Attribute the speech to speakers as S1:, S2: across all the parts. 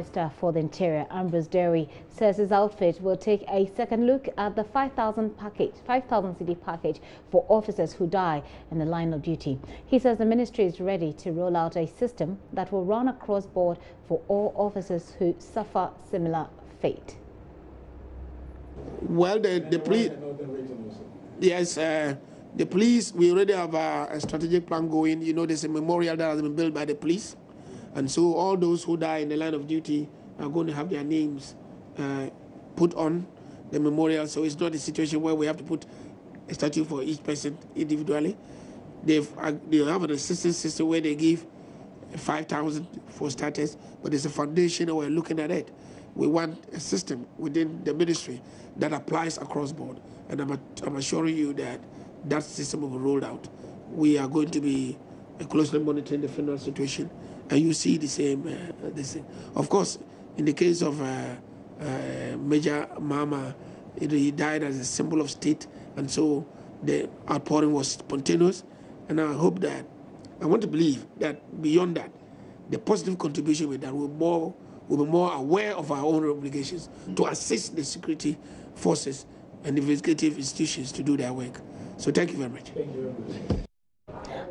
S1: Minister for the Interior, Ambrose Dery, says his outfit will take a second look at the 5,000 cedi package for officers who die in the line of duty. He says the ministry is ready to roll out a system that will run across board for all officers who suffer similar fate.
S2: Well, the police, yes, the police, we already have a strategic plan going. You know, there's a memorial that has been built by the police. And so all those who die in the line of duty are going to have their names put on the memorial. So it's not a situation where we have to put a statue for each person individually. They have an assistance system where they give 5,000 for starters, but there's a foundation and we're looking at it. We want a system within the ministry that applies across board. And I'm assuring you that that system will be rolled out. We are going to be closely monitoring the funeral situation, and you see the same this thing. Of course, in the case of Major Mahama, he died as a symbol of state, and so the outpouring was spontaneous. And I hope that, I want to believe that beyond that, the positive contribution with that will be more aware of our own obligations to assist the security forces and investigative institutions to do their work. So thank you very much.
S3: Thank you very much.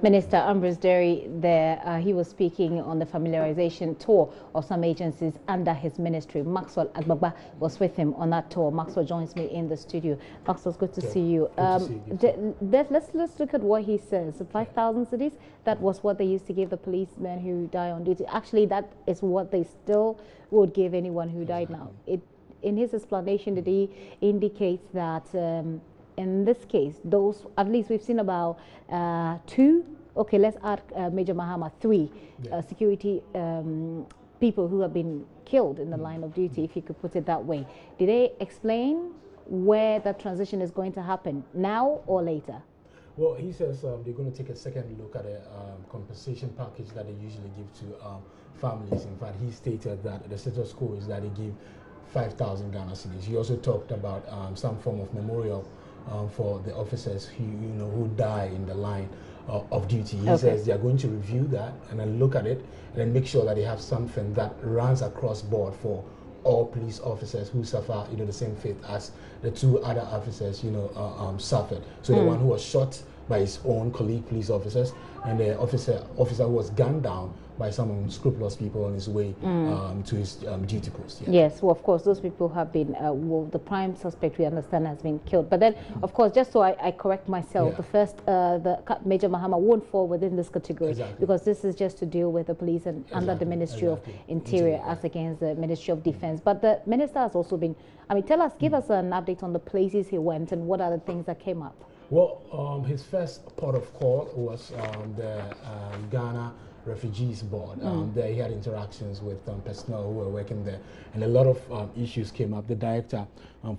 S1: Minister Ambrose Dery there, he was speaking on the familiarization tour of some agencies under his ministry. Maxwell Agbagba was with him on that tour. Maxwell joins me in the studio. Maxwell, it's good to see you. Let's look at what he says. 5,000 cedis, that was what they used to give the policemen who die on duty. Actually, that is what they still would give anyone who died now. In his explanation, did he indicate that in this case, those, at least we've seen about 2, okay, let's add Major Mahama, 3 security people who have been killed in the line of duty, if you could put it that way. Did they explain where that transition is going to happen, now or later?
S3: Well, he says they're going to take a second look at a compensation package that they usually give to families. In fact, he stated that the status quo is that they give 5,000 Ghana cedis. He also talked about some form of memorial for the officers who die in the line of duty. He says they are going to review that and then look at it and then make sure that they have something that runs across board for all police officers who suffer the same fate as the 2 other officers suffered. So the one who was shot by his own colleague police officers and the officer who was gunned down by some unscrupulous people on his way to his duty post. Yeah.
S1: Yes, well, of course, those people have been, the prime suspect, we understand, has been killed. But then, of course, just so I correct myself, the first, the Major Mahama won't fall within this category because this is just to deal with the police and under the Ministry of Interior as against the Ministry of Defense. But the minister has also been, give us an update on the places he went and what are the things that came up.
S3: Well, his first port of call was the Ghana Refugees Board. There he had interactions with personnel who were working there, and a lot of issues came up. The director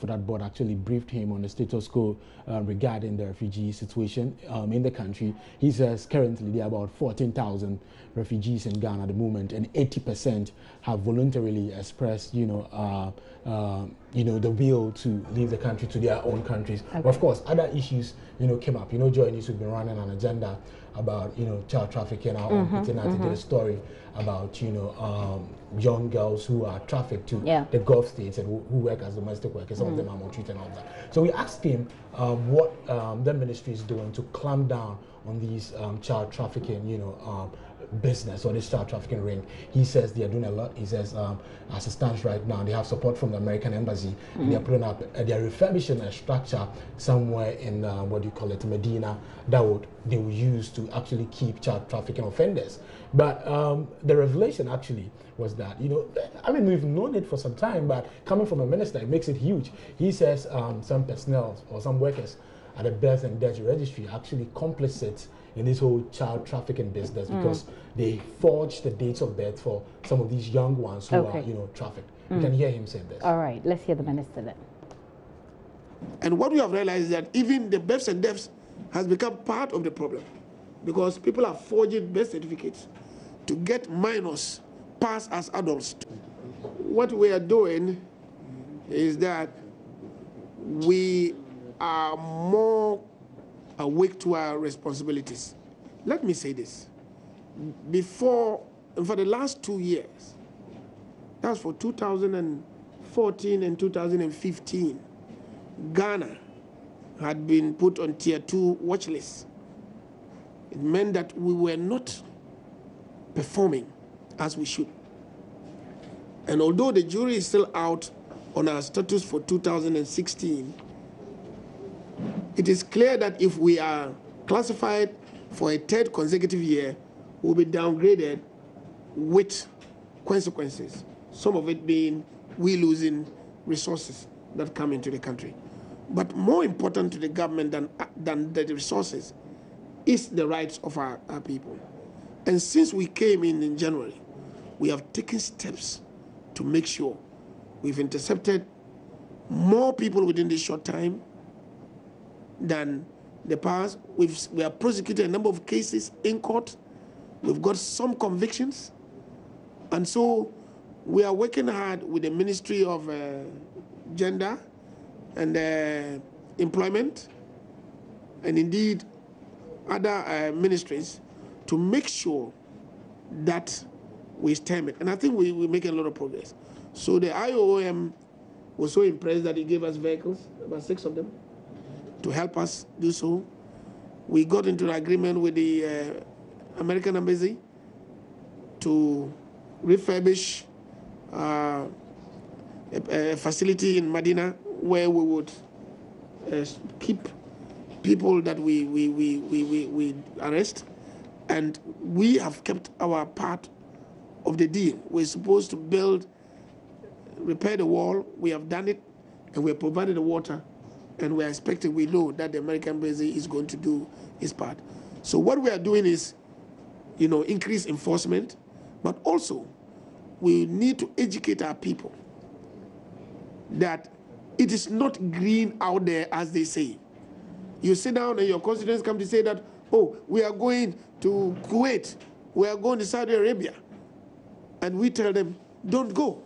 S3: for that board actually briefed him on the status quo regarding the refugee situation in the country. He says currently there are about 14,000 refugees in Ghana at the moment, and 80% have voluntarily expressed, the will to leave the country to their own countries. But of course, other issues, came up. JoyNews has been running an agenda about, child trafficking. Putting out a story about, young girls who are trafficked to the Gulf states and who work as domestic workers. Some of them are maltreated and all that. So we asked him what the ministry is doing to clamp down on these child trafficking, business or this child trafficking ring. He says they are doing a lot. He says as it stands right now, they have support from the American embassy. And they are putting up, they are refurbishing a structure somewhere in Medina that they will use to actually keep child trafficking offenders. But the revelation actually was that, we've known it for some time, but coming from a minister, it makes it huge. He says some personnel or some workers at the Death and Death Registry actually complicit in this whole child trafficking business because they forged the dates of birth for some of these young ones who are, trafficked. You can hear him saying this.
S1: All right, let's hear the minister then.
S2: And what we have realized is that even the births and deaths has become part of the problem because people are forging birth certificates to get minors passed as adults. What we are doing is that we are more awake to our responsibilities. Let me say this. For the last 2 years, That's for 2014 and 2015. Ghana had been put on tier 2 watch list. It meant that we were not performing as we should. And although the jury is still out on our status for 2016, it is clear that if we are classified for a third consecutive year, we'll be downgraded with consequences, some of it being we losing resources that come into the country. But more important to the government than the resources is the rights of our people. And since we came in January, we have taken steps to make sure we've intercepted more people within this short time than the past. We have prosecuted a number of cases in court. We've got some convictions. And so we are working hard with the Ministry of Gender and Employment, and indeed other ministries, to make sure that we stem it. And I think we're making a lot of progress. So the IOM was so impressed that he gave us vehicles, about 6 of them, to help us do so. We got into an agreement with the American Embassy to refurbish a facility in Medina where we would keep people that we arrest. And we have kept our part of the deal. We're supposed to repair the wall. We have done it, and we have provided the water, and we're expecting, we know that the American Embassy is going to do its part. So what we are doing is, increase enforcement, but also we need to educate our people that it is not green out there, as they say. You sit down and your constituents come to say that, oh, we are going to Kuwait, we are going to Saudi Arabia, and we tell them, don't go.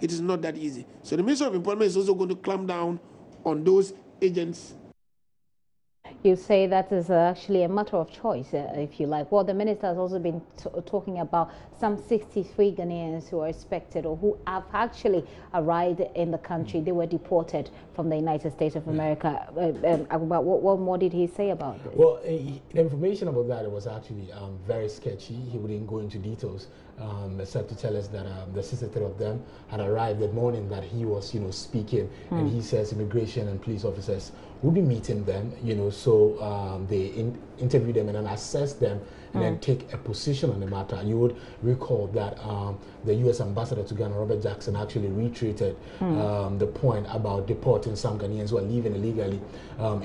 S2: It is not that easy. So the Ministry of Employment is also going to clamp down on those agents.
S1: You say that is actually a matter of choice, if you like. Well, the minister has also been talking about some 63 Ghanaians who are expected or who have actually arrived in the country. They were deported from the United States of America. What more did he say about this?
S3: Well, the information about that was actually very sketchy. He wouldn't go into details, except to tell us that the 63 of them had arrived that morning that he was, speaking, and he says immigration and police officers would be meeting them, so they interview them and then assess them and then take a position on the matter. You would recall that the U.S. ambassador to Ghana, Robert Jackson, actually retreated the point about deporting some Ghanaians who are living illegally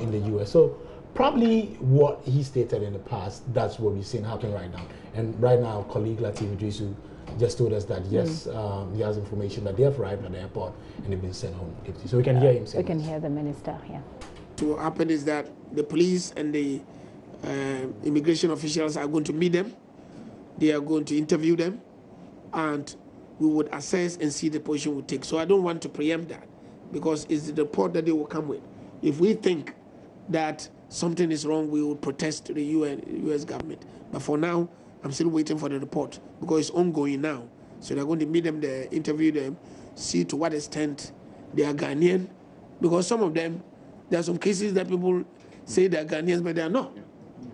S3: in the U.S. So probably what he stated in the past, that's what we're seeing happen right now. And right now, colleague Latif Idrisu just told us that, yes, he has information that they have arrived at the airport and they've been sent home. So we can hear him say
S1: We can hear the minister here.
S2: What happened is that the police and the immigration officials are going to meet them. They are going to interview them, and we would assess and see the position we take. So I don't want to preempt that, because it's the report that they will come with. If we think that something is wrong, we will protest to the U.S. government. But for now, I'm still waiting for the report, because it's ongoing now. So they're going to meet them there, interview them, see to what extent they are Ghanaian, because some of them, there are some cases that people say they are Ghanaians, but they are not.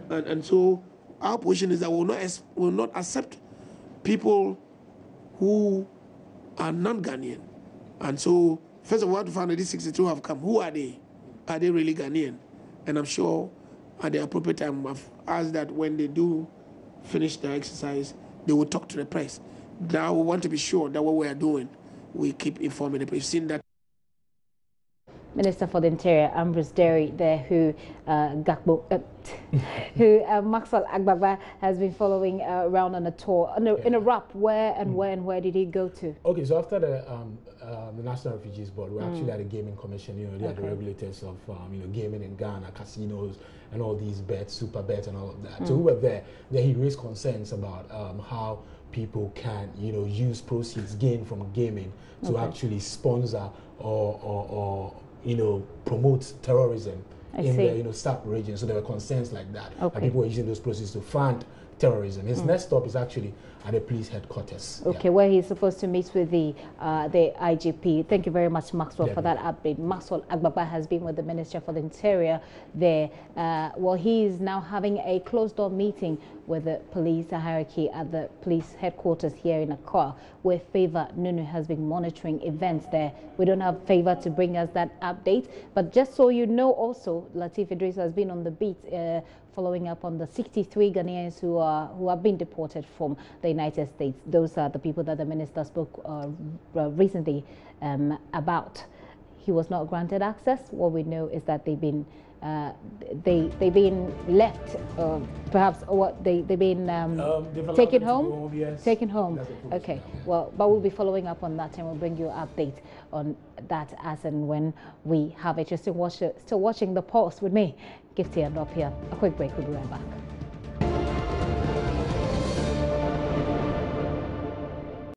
S2: And so our position is that we will not accept people who are non-Ghanaian. And so, first of all, we have to find out these 62 have come. Who are they? Are they really Ghanaian? And I'm sure at the appropriate time, I've asked that when they do finish their exercise, they will talk to the press. Now we want to be sure that what we are doing, we keep informing the press. We've seen that.
S1: Minister for the Interior, Ambrose Dery, there, who Maxwell Agbagba has been following around on a tour. In a wrap, where did he go to? Okay,
S3: so after the National Refugees Board, we actually had a gaming commission. They are the regulators of gaming in Ghana, casinos, and all these bets, super bets, and all of that. So we were there. Then he raised concerns about how people can, use proceeds gained from gaming to actually sponsor or promote terrorism in the SAP region. So there were concerns like that. That people were using those proceeds to fund terrorism. His next stop is actually at the police headquarters.
S1: Okay, where he's supposed to meet with the IGP. Thank you very much, Maxwell, for that update. Maxwell Agbagba has been with the Minister for the Interior there. Well, he is now having a closed-door meeting with the police hierarchy at the police headquarters here in Accra, where Favor Nunu has been monitoring events there. We don't have Favor to bring us that update, but just so you know also, Latif Idris has been on the beat following up on the 63 Ghanaians who have been deported from the United States. Those are the people that the minister spoke recently about. He was not granted access. What we know is that they've been left, perhaps, or they've been taken home.
S3: Yes.
S1: Taken home. Okay. Well, but we'll be following up on that, and we'll bring you an update on that as and when we have it. You're still watching the Pulse with me, Gifty and Up here. A quick break. We'll be right back.